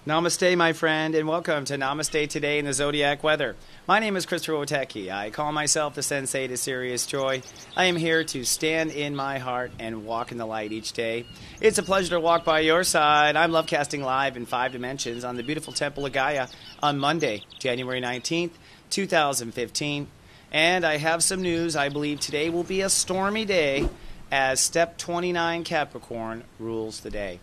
Namaste, my friend, and welcome to Namaste Today in the Zodiac Weather. My name is Christopher Witecki. I call myself the Sensei to Sirius Joy. I am here to stand in my heart and walk in the light each day. It's a pleasure to walk by your side. I'm love casting live in 5 dimensions on the beautiful Temple of Gaia on Monday, January 19th, 2015. And I have some news. I believe today will be a stormy day as Step 29 Capricorn rules the day.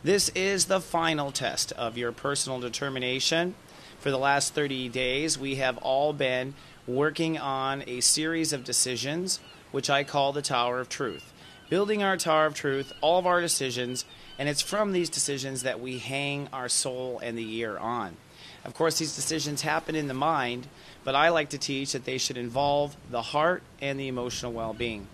This is the final test of your personal determination. For the last 30 days, we have all been working on a series of decisions, which I call the Tower of Truth. Building our Tower of Truth, all of our decisions, and it's from these decisions that we hang our soul and the year on. Of course, these decisions happen in the mind, but I like to teach that they should involve the heart and the emotional well-being.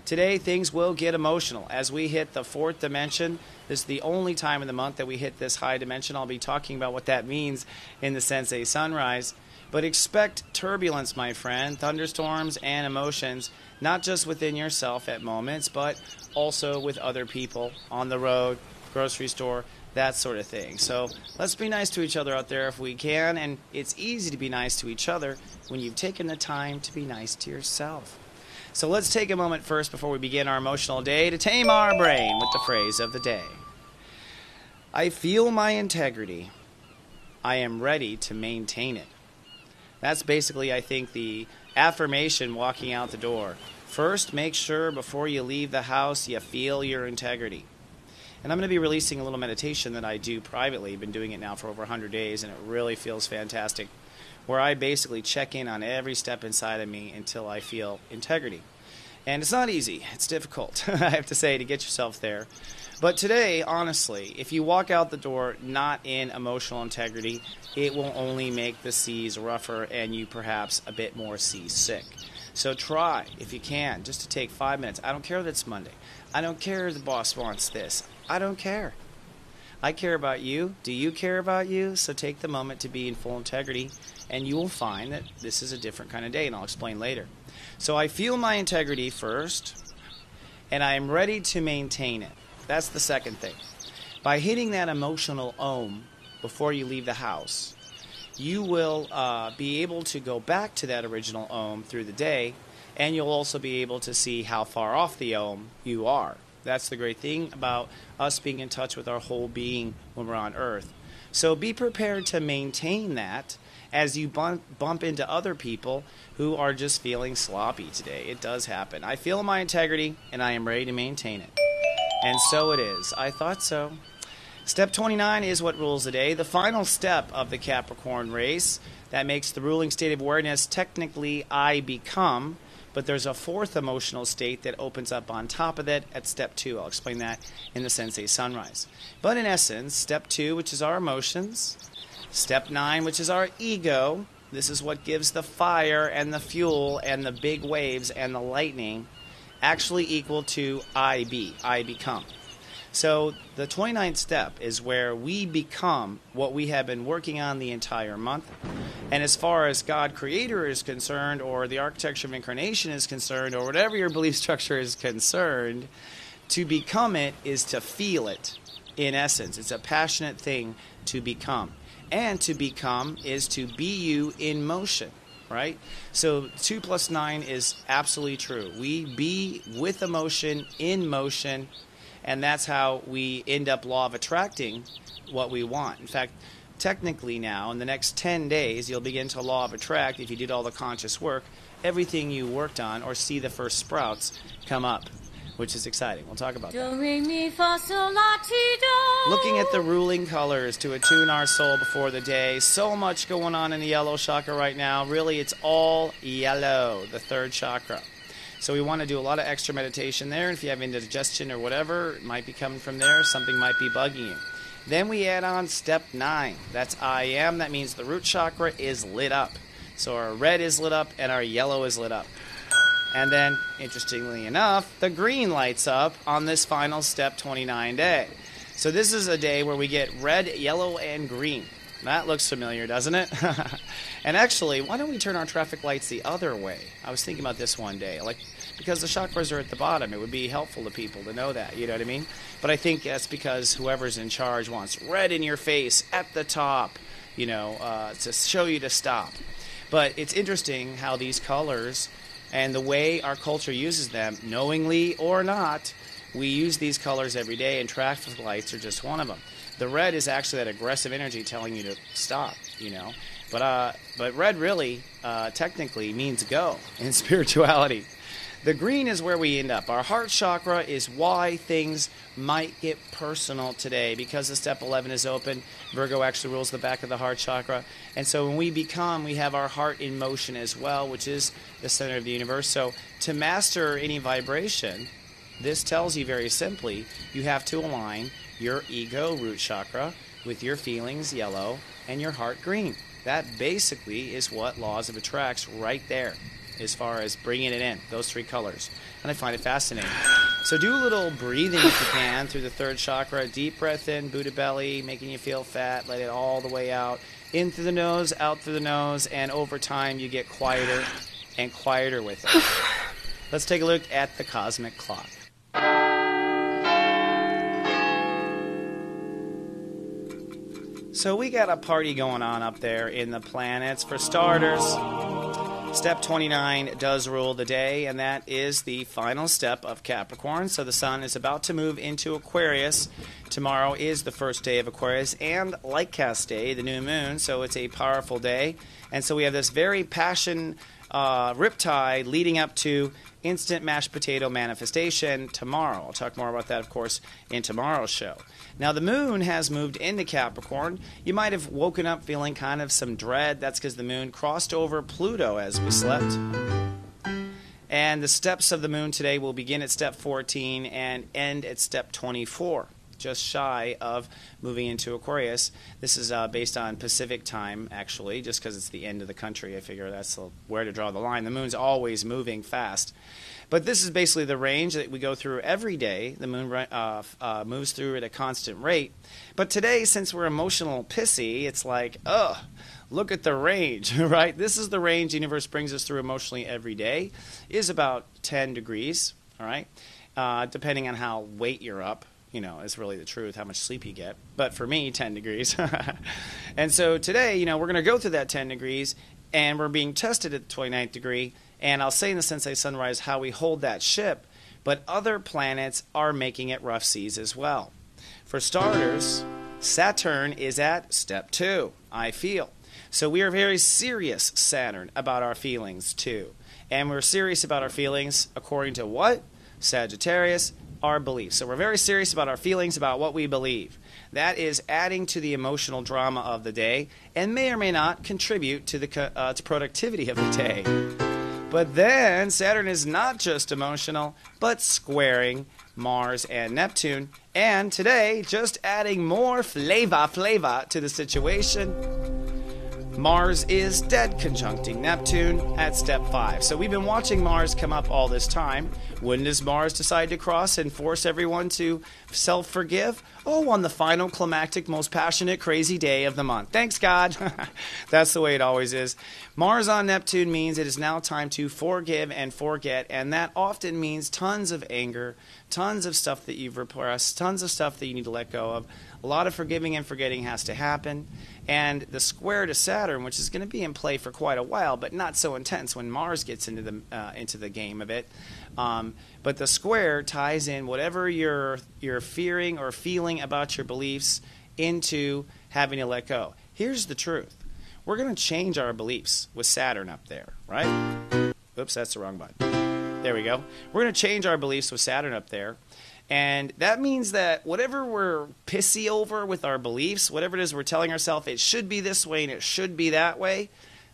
Today, things will get emotional. As we hit the 4th dimension, this is the only time in the month that we hit this high dimension. I'll be talking about what that means in the Sensei Sunrise. But expect turbulence, my friend, thunderstorms and emotions, not just within yourself at moments, but also with other people, on the road, grocery store, that sort of thing. So let's be nice to each other out there if we can, and it's easy to be nice to each other when you've taken the time to be nice to yourself. So let's take a moment first before we begin our emotional day to tame our brain with the phrase of the day. I feel my integrity. I am ready to maintain it. That's basically, I think, the affirmation walking out the door. First, make sure before you leave the house you feel your integrity. And I'm going to be releasing a little meditation that I do privately. I've been doing it now for over 100 days, and it really feels fantastic, where I basically check in on every step inside of me until I feel integrity. And it's not easy. It's difficult, I have to say, to get yourself there. But today, honestly, if you walk out the door not in emotional integrity, it will only make the seas rougher and you perhaps a bit more seasick. So try, if you can, just to take 5 minutes. I don't care that it's Monday. I don't care if the boss wants this. I don't care. I care about you. Do you care about you? So take the moment to be in full integrity, and you will find that this is a different kind of day, and I'll explain later. So I feel my integrity first, and I am ready to maintain it. That's the second thing. By hitting that emotional ohm before you leave the house, you will be able to go back to that original ohm through the day, and you'll also be able to see how far off the ohm you are. That's the great thing about us being in touch with our whole being when we're on Earth. So be prepared to maintain that as you bump into other people who are just feeling sloppy today. It does happen. I feel my integrity, and I am ready to maintain it. And so it is. I thought so. Step 29 is what rules the day, the final step of the Capricorn race. That makes the ruling state of awareness technically I become, but there's a 4th emotional state that opens up on top of it at Step 2. I'll explain that in the Sensei Sunrise. But in essence, Step 2, which is our emotions, Step 9, which is our ego, this is what gives the fire and the fuel and the big waves and the lightning, actually equal to I become. So the 29th step is where we become what we have been working on the entire month. And as far as God Creator is concerned, or the architecture of incarnation is concerned, or whatever your belief structure is concerned, to become it is to feel it in essence. It's a passionate thing to become. And to become is to be you in motion, right? So 2 plus 9 is absolutely true. We be with emotion, in motion, and that's how we end up law of attracting what we want. In fact, technically now, in the next 10 days, you'll begin to law of attract, if you did all the conscious work, everything you worked on or see the first sprouts come up, which is exciting. We'll talk about that. Looking at the ruling colors to attune our soul before the day. So much going on in the yellow chakra right now. Really, it's all yellow, the 3rd chakra. So we want to do a lot of extra meditation there. And if you have indigestion or whatever, it might be coming from there. Something might be bugging you. Then we add on Step 9. That's I am. That means the root chakra is lit up. So our red is lit up and our yellow is lit up. And then, interestingly enough, the green lights up on this final Step 29 day. So this is a day where we get red, yellow, and green. That looks familiar, doesn't it? And actually, why don't we turn our traffic lights the other way? I was thinking about this one day. Like, because the chakras are at the bottom, it would be helpful to people to know that, you know what I mean? But I think that's because whoever's in charge wants red in your face at the top, you know, to show you to stop. But it's interesting how these colors and the way our culture uses them, knowingly or not, we use these colors every day, and traffic lights are just one of them. The red is actually that aggressive energy telling you to stop, you know. But red really, technically, means go in spirituality. The green is where we end up. Our heart chakra is why things might get personal today, because the step 11 is open. Virgo actually rules the back of the heart chakra. And so when we have our heart in motion as well, which is the center of the universe. So to master any vibration, this tells you very simply, you have to align your ego root chakra with your feelings yellow and your heart green. That basically is what laws of attraction right there, as far as bringing it in, those three colors. And I find it fascinating. So do a little breathing if you can through the third chakra. Deep breath in, Buddha belly, making you feel fat. Let it all the way out. In through the nose, out through the nose, and over time you get quieter and quieter with it. Let's take a look at the cosmic clock. So we got a party going on up there in the planets. For starters, step 29 does rule the day, and that is the final step of Capricorn. So the sun is about to move into Aquarius. Tomorrow is the first day of Aquarius and light cast day, the new moon, so it's a powerful day. And so we have this very passion riptide leading up to instant mashed potato manifestation tomorrow. I'll talk more about that, of course, in tomorrow's show. Now, the moon has moved into Capricorn. You might have woken up feeling kind of some dread. That's because the moon crossed over Pluto as we slept. And the steps of the moon today will begin at step 14 and end at step 24, just shy of moving into Aquarius. This is based on Pacific time, actually, just because it's the end of the country. I figure that's where to draw the line. The moon's always moving fast. But this is basically the range that we go through every day. The moon moves through at a constant rate. But today, since we're emotional pissy, it's like, ugh, look at the range, right? This is the range the universe brings us through emotionally every day. It is about 10 degrees, all right? Depending on how late you're up, you know, is really the truth, how much sleep you get. But for me, 10 degrees. And so today, you know, we're going to go through that 10 degrees, and we're being tested at the 29th degree. And I'll say in the Sensei Sunrise how we hold that ship, but other planets are making it rough seas as well. For starters, Saturn is at step 2, I feel. So we are very serious, Saturn, about our feelings too. And we're serious about our feelings according to what? Sagittarius, our beliefs. So we're very serious about our feelings, about what we believe. That is adding to the emotional drama of the day and may or may not contribute to the to productivity of the day. But then Saturn is not just emotional, but squaring Mars and Neptune. And today, just adding more flavor to the situation, Mars is dead conjuncting Neptune at step 5. So we've been watching Mars come up all this time. When does Mars decide to cross and force everyone to self-forgive? Oh, on the final climactic, most passionate, crazy day of the month. Thanks, God. That's the way it always is. Mars on Neptune means it is now time to forgive and forget, and that often means tons of anger, tons of stuff that you've repressed, tons of stuff that you need to let go of. A lot of forgiving and forgetting has to happen. And the square to Saturn, which is going to be in play for quite a while, but not so intense when Mars gets into the game of it. But the square ties in whatever you're fearing or feeling about your beliefs into having to let go. Here's the truth. We're going to change our beliefs with Saturn up there, right? Oops, that's the wrong button. There we go. We're going to change our beliefs with Saturn up there. And that means that whatever we're pissy over with our beliefs, whatever it is we're telling ourselves, it should be this way and it should be that way,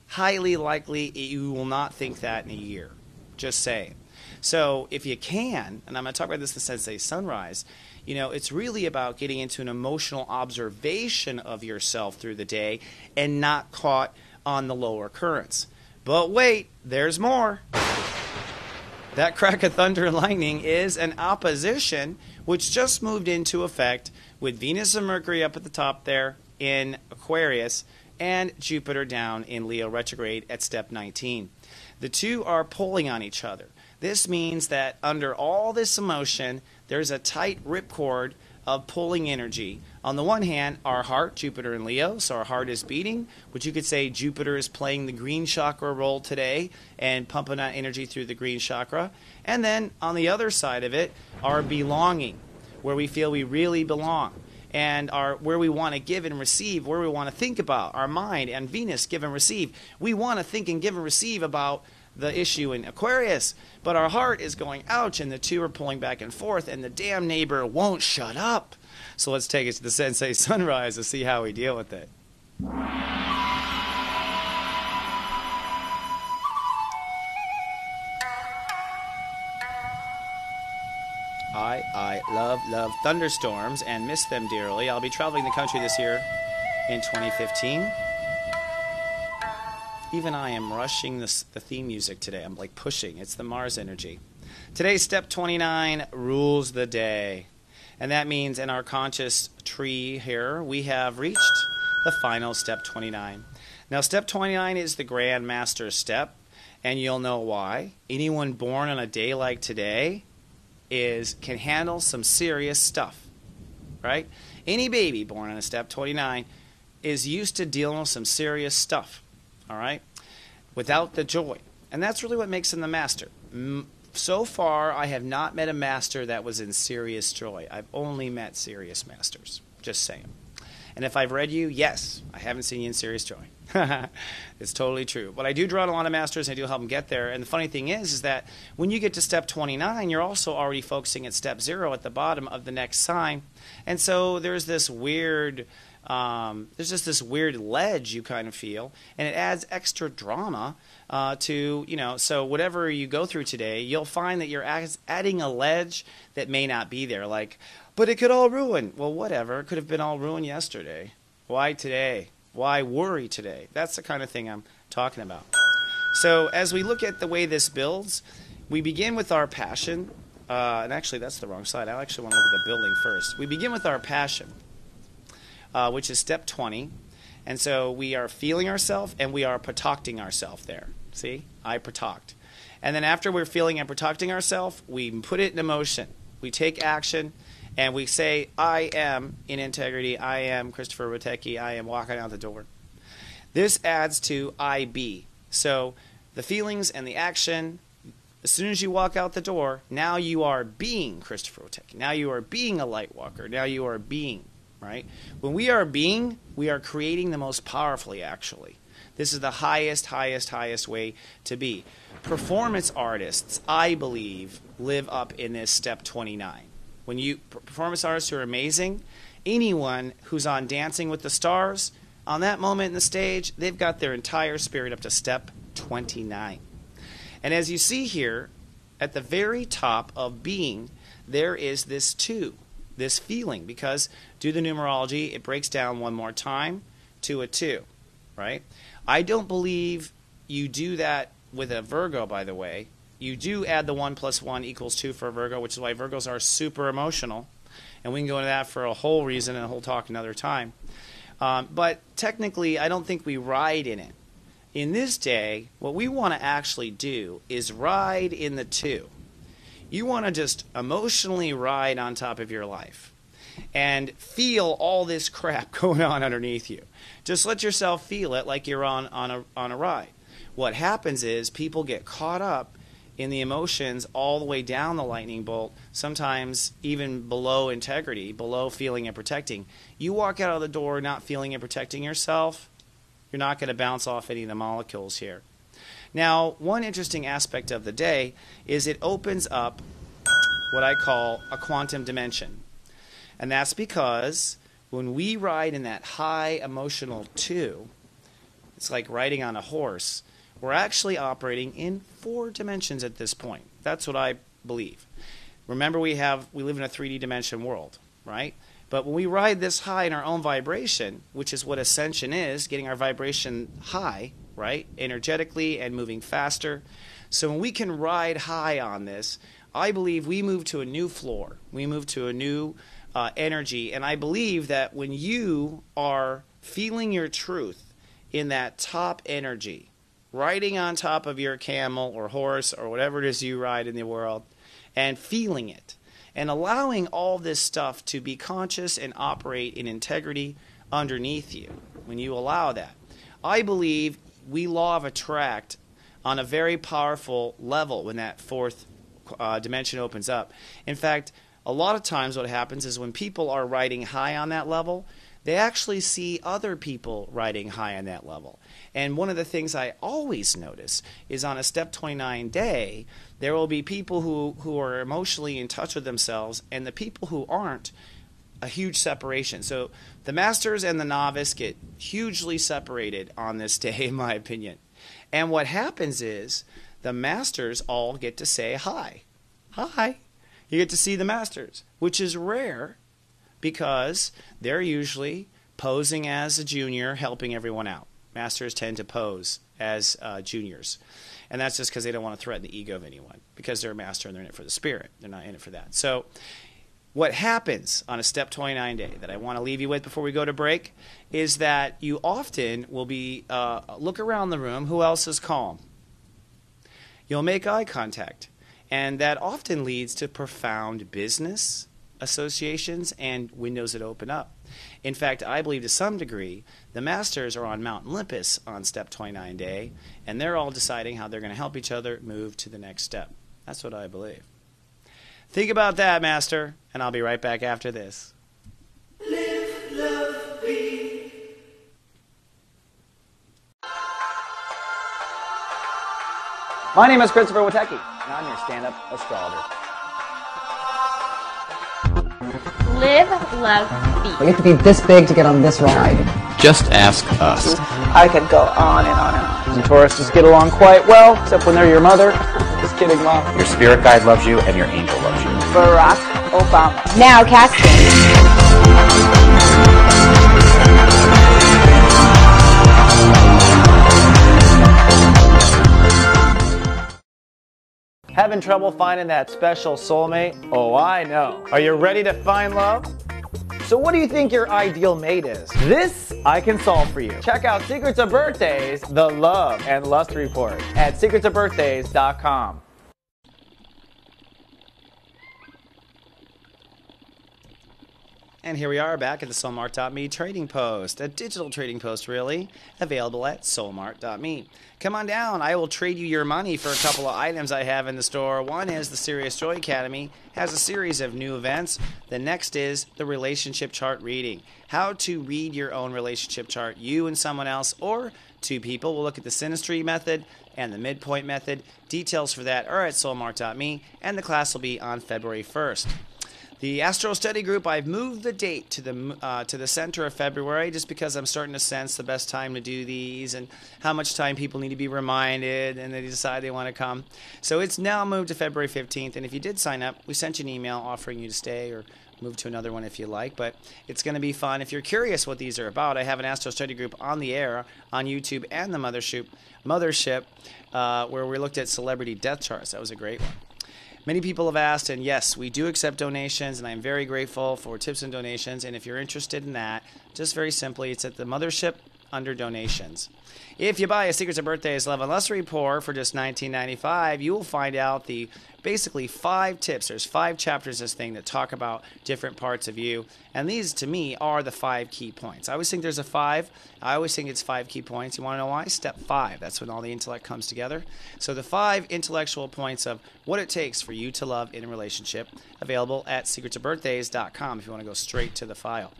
highly likely you will not think that in a year. Just saying. So if you can, and I'm going to talk about this in Sensei Sunrise, you know, it's really about getting into an emotional observation of yourself through the day and not caught on the lower currents. But wait, there's more. That crack of thunder and lightning is an opposition which just moved into effect with Venus and Mercury up at the top there in Aquarius and Jupiter down in Leo retrograde at step 19. The two are pulling on each other. This means that under all this emotion, there's a tight ripcord of pulling energy. On the one hand, our heart, Jupiter in Leo, so our heart is beating, which you could say Jupiter is playing the green chakra role today and pumping that energy through the green chakra. And then on the other side of it, our belonging, where we feel we really belong, and where we want to give and receive, where we want to think about, our mind and Venus give and receive. We want to think and give and receive about the issue in Aquarius, but our heart is going, ouch, and the two are pulling back and forth, and the damn neighbor won't shut up. So let's take it to the Sensei Sunrise to see how we deal with it. I love thunderstorms and miss them dearly. I'll be traveling the country this year in 2015. Even I am rushing the theme music today. I'm like pushing. It's the Mars energy. Today, step 29 rules the day. And that means in our conscious tree here, we have reached the final step 29. Now, step 29 is the Grand Master step, and you'll know why. Anyone born on a day like today can handle some serious stuff, right? Any baby born on a step 29 is used to dealing with some serious stuff, all right, without the joy. And that's really what makes him the master. So far, I have not met a master that was in serious joy. I've only met serious masters, just saying. And if I've read you, yes, I haven't seen you in serious joy. It's totally true. But I do draw on a lot of masters, and I do help them get there. And the funny thing is that when you get to step 29, you're also already focusing at step 0 at the bottom of the next sign. And so there's this weird, there's just this weird ledge you kind of feel, and it adds extra drama to, so whatever you go through today, you'll find that you're adding a ledge that may not be there. Like, but it could all ruin. Well, whatever. It could have been all ruined yesterday. Why today? Why worry today? That's the kind of thing I'm talking about. So as we look at the way this builds, we begin with our passion. And actually, that's the wrong side. I actually want to look at the building first. We begin with our passion, which is step 20. And so we are feeling ourselves, and we are protecting ourselves there. See? I protect. And then after we're feeling and protecting ourselves, we put it in motion. We take action. And we say, I am in integrity, I am Christopher Witecki, I am walking out the door. This adds to I be. So the feelings and the action, as soon as you walk out the door, now you are being Christopher Witecki. Now you are being a light walker. Now you are being, right? When we are being, we are creating the most powerfully, actually. This is the highest way to be. Performance artists, I believe, live up in this step 29. When you performance artists who are amazing, anyone who's on Dancing with the Stars, on that moment in the stage, they've got their entire spirit up to step 29. And as you see here, at the very top of being, there is this 2, this feeling, because due to the numerology, it breaks down one more time to a 2, right? I don't believe you do that with a Virgo, by the way. You do add the 1 + 1 = 2 for a Virgo, which is why Virgos are super emotional. And we can go into that for a whole reason and a whole talk another time. But technically, I don't think we ride in it. In this day, what we want to actually do is ride in the 2. You want to just emotionally ride on top of your life and feel all this crap going on underneath you. Just let yourself feel it like you're on a ride. What happens is people get caught up in the emotions all the way down the lightning bolt, sometimes even below integrity, below feeling and protecting. You walk out of the door not feeling and protecting yourself, you're not going to bounce off any of the molecules here. Now, one interesting aspect of the day is it opens up what I call a quantum dimension. And that's because when we ride in that high emotional 2, it's like riding on a horse, we're actually operating in 4 dimensions at this point. That's what I believe. Remember, we live in a 3D dimension world, right? But when we ride this high in our own vibration, which is what ascension is, getting our vibration high, right, energetically and moving faster. So when we can ride high on this, I believe we move to a new floor. We move to a new energy. And I believe that when you are feeling your truth in that top energy, riding on top of your camel or horse or whatever it is you ride in the world, and feeling it, and allowing all this stuff to be conscious and operate in integrity underneath you, when you allow that, I believe we law of attract on a very powerful level when that fourth dimension opens up. In fact, a lot of times what happens is when people are riding high on that level, they actually see other people riding high on that level. And one of the things I always notice is on a Step 29 day, there will be people who are emotionally in touch with themselves, and the people who aren't, a huge separation. So the masters and the novice get hugely separated on this day, in my opinion. And what happens is the masters all get to say hi. Hi. You get to see the masters, which is rare because they're usually posing as a junior, helping everyone out. Masters tend to pose as juniors. And that's just because they don't want to threaten the ego of anyone, because they're a master and they're in it for the spirit. They're not in it for that. So what happens on a Step 29 day that I want to leave you with before we go to break is that you often will be, look around the room, who else is calm? You'll make eye contact. And that often leads to profound business associations and windows that open up. In fact, I believe to some degree, the masters are on Mount Olympus on Step 29 day, and they're all deciding how they're going to help each other move to the next step. That's what I believe. Think about that, Master, and I'll be right back after this. Live, love, be. My name is Christopher Witecki, and I'm your stand-up astrologer. Live, love, be. You have to be this big to get on this ride. Just ask us. I could go on and on and on. And Tauruses get along quite well, except when they're your mother. Just kidding, Mom. Your spirit guide loves you, and your angel loves you. Barack Obama. Now casting. Having trouble finding that special soulmate? Oh, I know. Are you ready to find love? So what do you think your ideal mate is? This I can solve for you. Check out Secrets of Birthdays, the Love and Lust Report at secretsofbirthdays.com. And here we are back at the soulmart.me trading post, a digital trading post really, available at soulmart.me. Come on down, I will trade you your money for a couple of items I have in the store. One is the Sirius Joy Academy, has a series of new events. The next is the relationship chart reading. How to read your own relationship chart, you and someone else, or two people. We'll look at the synastry method and the midpoint method. Details for that are at soulmart.me, and the class will be on February 1st. The Astro Study Group, I've moved the date to the center of February just because I'm starting to sense the best time to do these and how much time people need to be reminded and they decide they want to come. So it's now moved to February 15th, and if you did sign up, we sent you an email offering you to stay or move to another one if you like, but it's going to be fun. If you're curious what these are about, I have an Astro Study Group on the air on YouTube and the Mothership where we looked at celebrity death charts. That was a great one. Many people have asked, and yes, we do accept donations, and I'm very grateful for tips and donations. And if you're interested in that, just very simply, it's at the Mothership under donations. If you buy a Secrets of Birthdays Love and Lust Report for just $19.95, you will find out the basically 5 tips. There's 5 chapters of this thing that talk about different parts of you. And these, to me, are the 5 key points. I always think there's a 5. I always think it's 5 key points. You want to know why? Step 5. That's when all the intellect comes together. So the 5 intellectual points of what it takes for you to love in a relationship, available at secretsofbirthdays.com if you want to go straight to the file.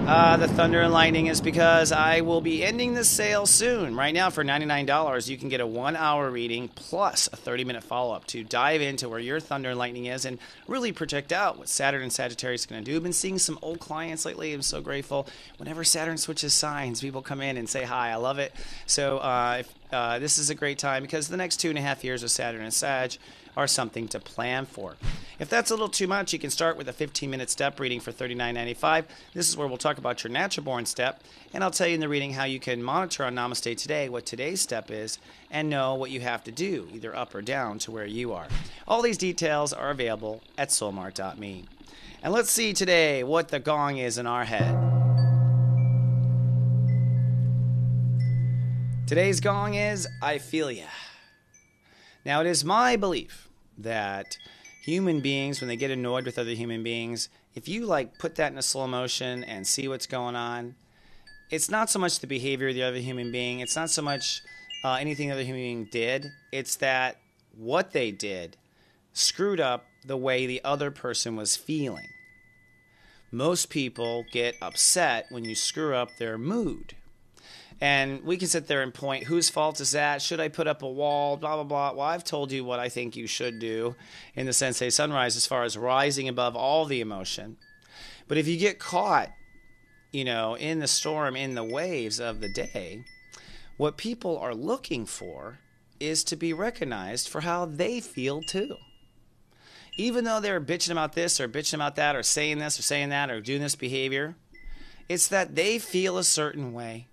The thunder and lightning is because I will be ending the sale soon. Right now, for $99, you can get a 1-hour reading plus a 30-minute follow-up to dive into where your thunder and lightning is and really project out what Saturn and Sagittarius are going to do. I've been seeing some old clients lately. I'm so grateful. Whenever Saturn switches signs, people come in and say hi. I love it. So this is a great time because the next 2.5 years of Saturn and Sag are something to plan for. If that's a little too much, you can start with a 15-minute step reading for $39.95. This is where we'll talk about your natural born step, and I'll tell you in the reading how you can monitor on Namaste today what today's step is and know what you have to do, either up or down to where you are. All these details are available at soulmart.me. And let's see today what the gong is in our head. Today's gong is, I feel ya. Now, it is my belief that human beings, when they get annoyed with other human beings, if you put that in a slow motion and see what's going on, it's not so much the behavior of the other human being, it's not so much anything the other human being did, it's that what they did screwed up the way the other person was feeling. Most people get upset when you screw up their mood. And we can sit there and point, whose fault is that? Should I put up a wall? Blah, blah, blah. Well, I've told you what I think you should do in the Sensei Sunrise as far as rising above all the emotion. But if you get caught, in the storm, in the waves of the day, what people are looking for is to be recognized for how they feel too. Even though they're bitching about this or bitching about that or saying this or saying that or doing this behavior, it's that they feel a certain way.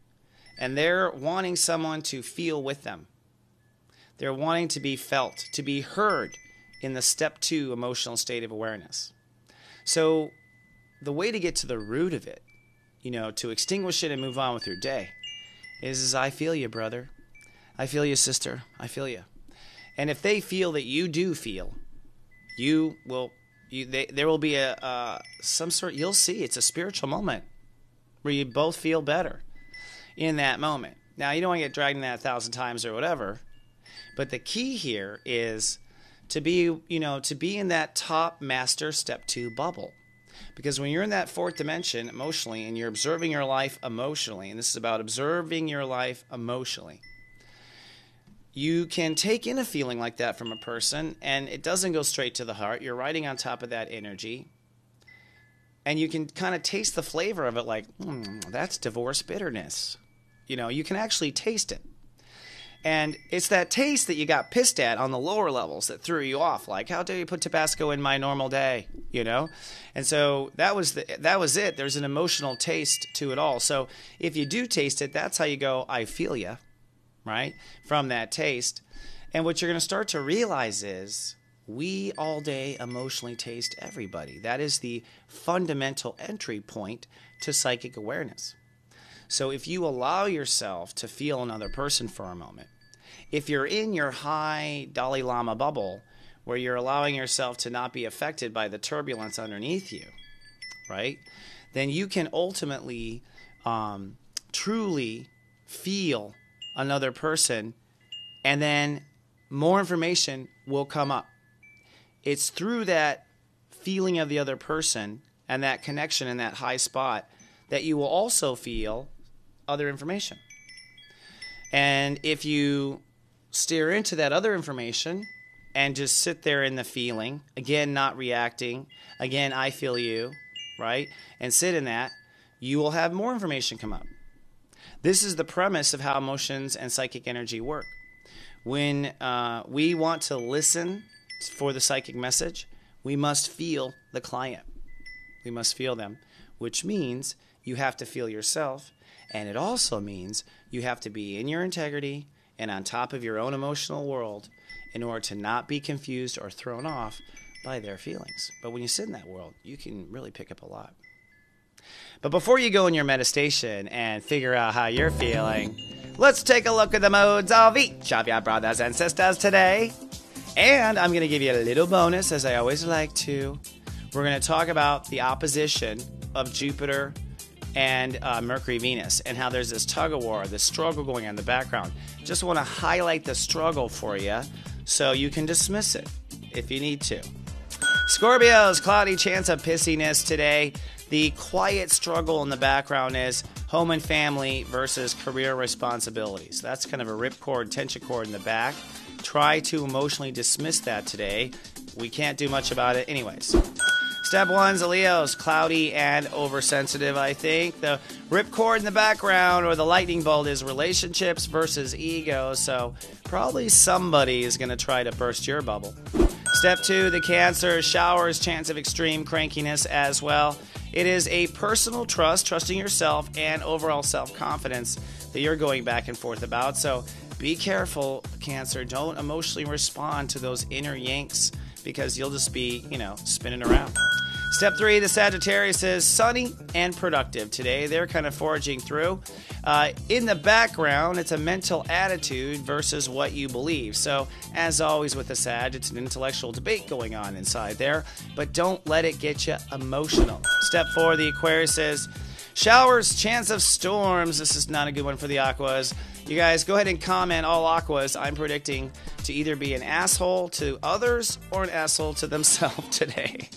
And they're wanting someone to feel with them. They're wanting to be felt, to be heard in the step 2 emotional state of awareness. So the way to get to the root of it, to extinguish it and move on with your day, is I feel you, brother. I feel you, sister. I feel you. And if they feel that you do feel, there will be some sort, you'll see, it's a spiritual moment where you both feel better in that moment. Now, you don't want to get dragged in that 1,000 times or whatever, but the key here is to be in that top master step 2 bubble. Because when you're in that 4th dimension emotionally and you're observing your life emotionally, and this is about observing your life emotionally, you can take in a feeling like that from a person and it doesn't go straight to the heart. You're riding on top of that energy. And you can kind of taste the flavor of it like, that's divorce bitterness. You can actually taste it. And it's that taste that you got pissed at on the lower levels that threw you off. Like, how dare you put Tabasco in my normal day, And so that was it. There's an emotional taste to it all. So if you do taste it, that's how you go, I feel ya, right? From that taste. And what you're going to start to realize is we all day emotionally taste everybody. That is the fundamental entry point to psychic awareness. So if you allow yourself to feel another person for a moment, if you're in your high Dalai Lama bubble where you're allowing yourself to not be affected by the turbulence underneath you, right, then you can ultimately truly feel another person, and then more information will come up. It's through that feeling of the other person and that connection in that high spot that you will also feel other information. And if you steer into that other information and just sit there in the feeling, again, not reacting, again, I feel you, right? And sit in that, you will have more information come up. This is the premise of how emotions and psychic energy work. When we want to listen for the psychic message, we must feel the client. We must feel them, which means you have to feel yourself, and it also means you have to be in your integrity and on top of your own emotional world in order to not be confused or thrown off by their feelings. But when you sit in that world, you can really pick up a lot. But before you go in your meditation and figure out how you're feeling, let's take a look at the modes of each of your brothers and sisters today. And I'm going to give you a little bonus, as I always like to. We're going to talk about the opposition of Jupiter and Mercury, Venus, and how there's this tug of war, this struggle going on in the background. Just want to highlight the struggle for you so you can dismiss it if you need to. Scorpios, cloudy chance of pissiness today. The quiet struggle in the background is home and family versus career responsibilities. That's kind of a ripcord, tension cord in the back. Try to emotionally dismiss that today. We can't do much about it anyways. Step 1's Leos, cloudy and oversensitive, I think. The ripcord in the background or the lightning bolt is relationships versus ego, so probably somebody is going to try to burst your bubble. Step 2, the Cancer, showers, chance of extreme crankiness as well. It is a personal trust, trusting yourself, and overall self-confidence that you're going back and forth about. So be careful, Cancer. Don't emotionally respond to those inner yanks because you'll just be, spinning around. Step 3, the Sagittarius is sunny and productive today. They're kind of foraging through. In the background, it's a mental attitude versus what you believe. So, as always with the Sag, it's an intellectual debate going on inside there, but don't let it get you emotional. Step 4, the Aquarius is showers, chance of storms. This is not a good one for the Aquas. You guys, go ahead and comment, all Aquas. I'm predicting to either be an asshole to others or an asshole to themselves today.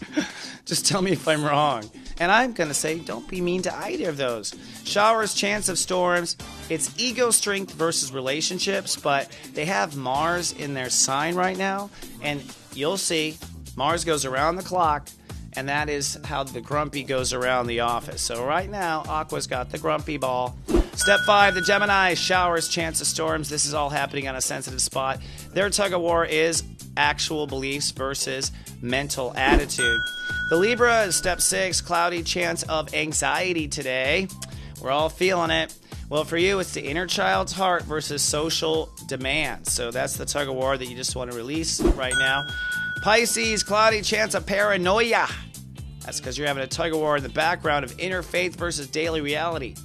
Just tell me if I'm wrong. And I'm going to say don't be mean to either of those. Showers, chance of storms. It's ego strength versus relationships, but they have Mars in their sign right now. And you'll see Mars goes around the clock, and that is how the grumpy goes around the office. So right now, Aqua's got the grumpy ball. Step 5, the Gemini, showers, chance of storms. This is all happening on a sensitive spot. Their tug of war is actual beliefs versus mental attitude. The Libra is step 6, cloudy, chance of anxiety today. We're all feeling it. Well, for you, it's the inner child's heart versus social demands. So that's the tug of war that you just want to release right now. Pisces, cloudy, chance of paranoia. That's because you're having a tug of war in the background of inner faith versus daily reality.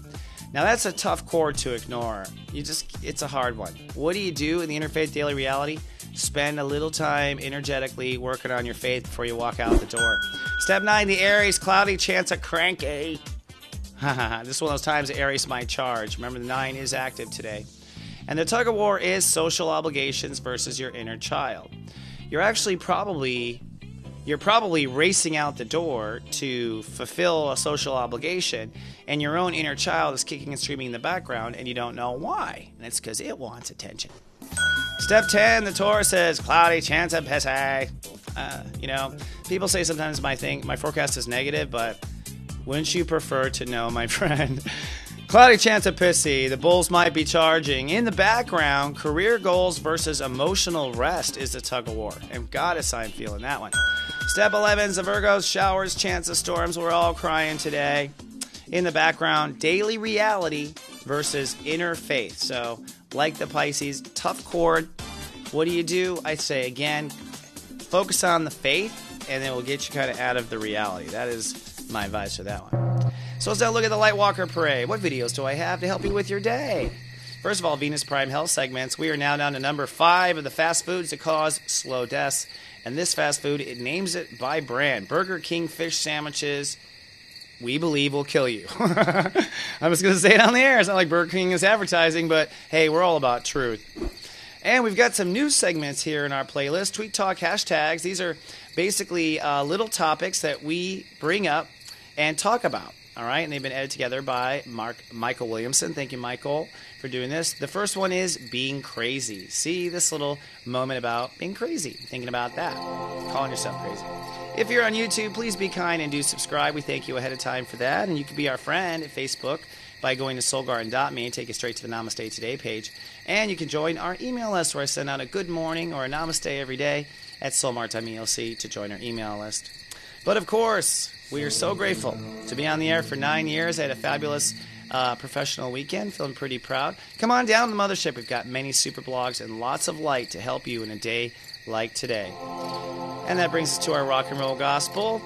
Now, that's a tough chord to ignore. It's a hard one. What do you do in the interfaith daily reality? Spend a little time energetically working on your faith before you walk out the door. Step 9, the Aries, cloudy, chance of cranky. This is one of those times Aries might charge. Remember, the 9 is active today. And the tug of war is social obligations versus your inner child. You're probably racing out the door to fulfill a social obligation, and your own inner child is kicking and screaming in the background, and you don't know why. And it's because it wants attention. Step 10, the Taurus says, cloudy, chance of pissy. People say sometimes my forecast is negative, but wouldn't you prefer to know, my friend? Cloudy, chance of pissy. The Bulls might be charging. In the background, career goals versus emotional rest is the tug of war. And goddess, I'm feeling that one. Step 11 is the Virgos, showers, chance of storms. We're all crying today. In the background, daily reality versus inner faith. So, like the Pisces, tough chord. What do? I say again, focus on the faith, and it will get you kind of out of the reality. That is my advice for that one. So let's now look at the Lightwalker Parade. What videos do I have to help you with your day? First of all, Venus Prime Health segments. We are now down to number 5 of the fast foods that cause slow deaths. And this fast food, it names it by brand. Burger King fish sandwiches, we believe will kill you. I'm just going to say it on the air. It's not like Burger King is advertising, but hey, we're all about truth. And we've got some news segments here in our playlist. Tweet Talk hashtags. These are basically little topics that we bring up and talk about. All right, and they've been edited together by Michael Williamson. Thank you, Michael, for doing this. The first one is being crazy. See this little moment about being crazy, thinking about that, calling yourself crazy. If you're on YouTube, please be kind and do subscribe. We thank you ahead of time for that. And you can be our friend at Facebook by going to soulgarden.me and take you straight to the Namaste Today page. And you can join our email list where I send out a good morning or a Namaste every day at soulmart.me to join our email list. But of course, we are so grateful to be on the air for 9 years. I had a fabulous professional weekend, feeling pretty proud. Come on down to the mothership. We've got many super blogs and lots of light to help you in a day like today. And that brings us to our rock and roll gospel.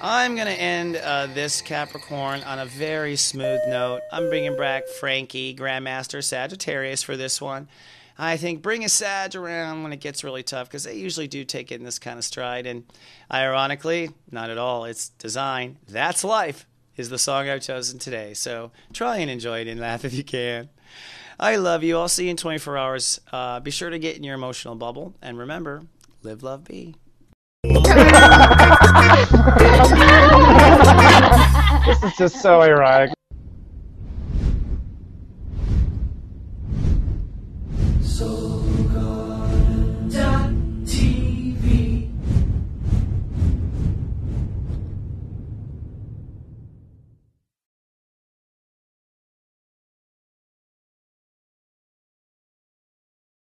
I'm going to end this Capricorn on a very smooth note. I'm bringing back Frankie, Grandmaster Sagittarius, for this one. I think bring a Sag around when it gets really tough, because they usually do take it in this kind of stride. And ironically, not at all. It's design. That's Life is the song I've chosen today. So try and enjoy it and laugh if you can. I love you. I'll see you in 24 hours. Be sure to get in your emotional bubble. And remember, live, love, be. This is just so ironic. So